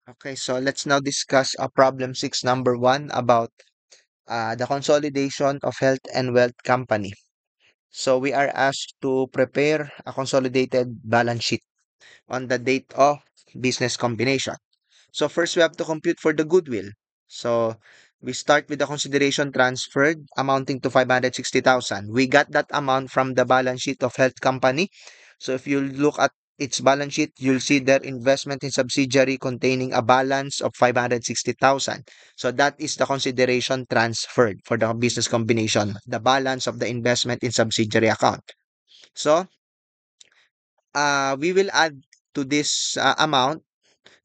Okay, so let's now discuss problem 6, number 1, about the consolidation of health and wealth company. So we are asked to prepare a consolidated balance sheet on the date of business combination. So first we have to compute for the goodwill. So we start with the consideration transferred amounting to 560,000. We got that amount from the balance sheet of health company. So if you look at its balance sheet, you'll see their investment in subsidiary containing a balance of 560,000. So that is the consideration transferred for the business combination, the balance of the investment in subsidiary account. So we will add to this amount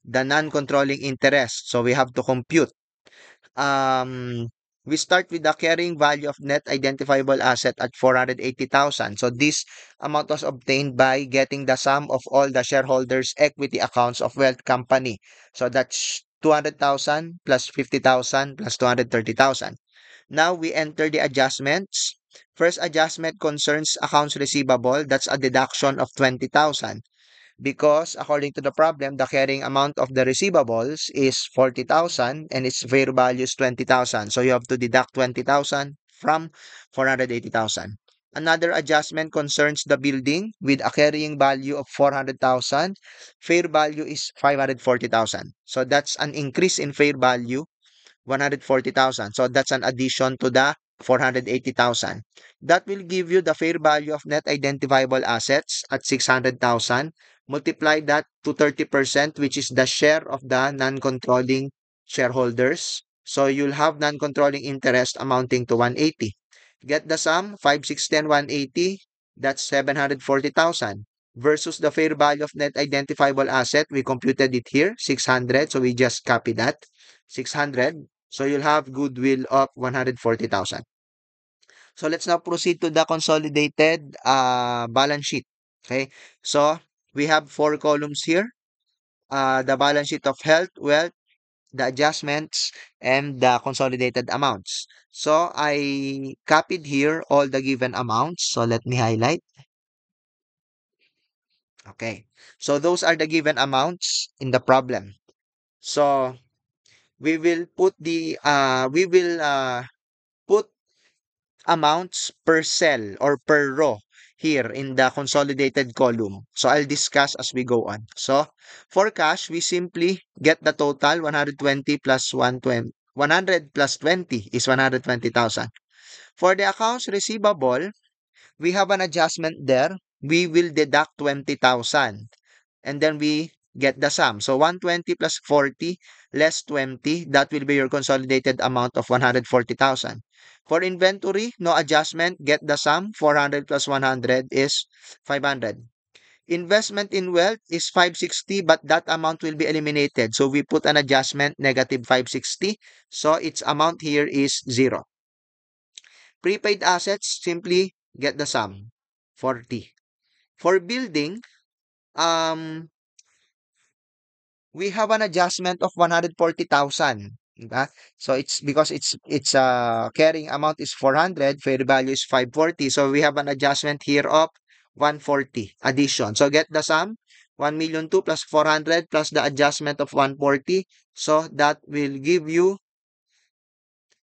the non-controlling interest. So we have to compute. Um, we start with the carrying value of net identifiable asset at 480,000. So this amount was obtained by getting the sum of all the shareholders' equity accounts of wealth company. So that's 200,000 plus 50,000 plus 230,000. Now we enter the adjustments. First adjustment concerns accounts receivable. That's a deduction of 20,000 because according to the problem, the carrying amount of the receivables is 40,000 and its fair value is 20,000. So you have to deduct 20,000 from 480,000. Another adjustment concerns the building with a carrying value of 400,000. Fair value is 540,000. So that's an increase in fair value, 140,000. So that's an addition to the 480,000. That will give you the fair value of net identifiable assets at 600,000. Multiply that to 30%, which is the share of the non-controlling shareholders. So you'll have non-controlling interest amounting to 180. Get the sum, 560 and 180, that's 740,000 versus the fair value of net identifiable asset. We computed it here, 600. So we just copy that, 600. So you'll have goodwill of 140,000. So let's now proceed to the consolidated balance sheet. Okay. So we have 4 columns here. The balance sheet of health, wealth, the adjustments, and the consolidated amounts. So I copied here all the given amounts. So let me highlight. Okay. So those are the given amounts in the problem. So we will put amounts per cell or per row here in the consolidated column. So I'll discuss as we go on. So for cash, we simply get the total 120 plus 120. 100 plus 20 is 120,000. For the accounts receivable, we have an adjustment there. We will deduct 20,000 and then we get the sum. So 120 plus 40 less 20, that will be your consolidated amount of 140,000. For inventory, no adjustment, get the sum. 400 plus 100 is 500. Investment in wealth is 560, but that amount will be eliminated. So we put an adjustment, negative 560. So its amount here is 0. Prepaid assets, simply get the sum, 40. For building, um, we have an adjustment of 140,000. Diba? So it's because it's carrying amount is 400, fair value is 540. So we have an adjustment here of 140 addition. So get the sum, 1,000,002 plus 400 plus the adjustment of 140. So that will give you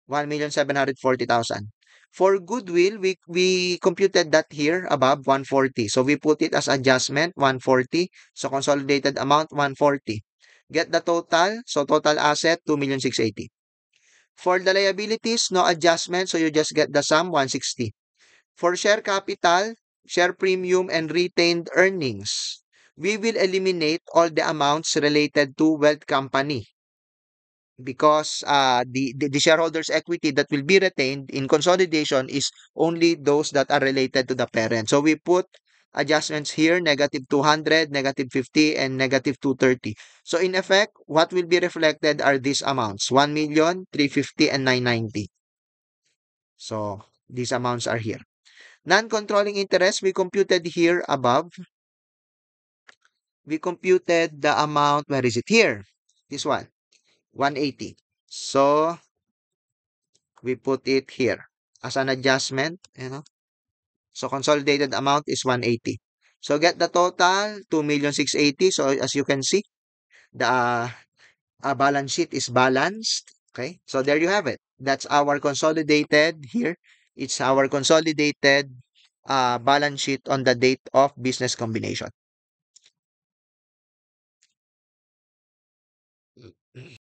1,740,000. For goodwill, we computed that here above 140. So we put it as adjustment 140. So consolidated amount 140. Get the total. So total asset 2,680,000. For the liabilities, no adjustment. So you just get the sum 160. For share capital, share premium, and retained earnings, we will eliminate all the amounts related to wealth company because the shareholders' equity that will be retained in consolidation is only those that are related to the parent. So we put adjustments here, negative 200, negative 50, and negative 230. So in effect, what will be reflected are these amounts, 1,000,000, 350, and 990. So these amounts are here. Non-controlling interest, we computed here above. We computed the amount, where is it? Here. This one, 180. So we put it here as an adjustment. So consolidated amount is 180. So get the total, 2,680,000. So as you can see, the balance sheet is balanced. Okay, so there you have it. That's our consolidated here. It's our consolidated balance sheet on the date of business combination.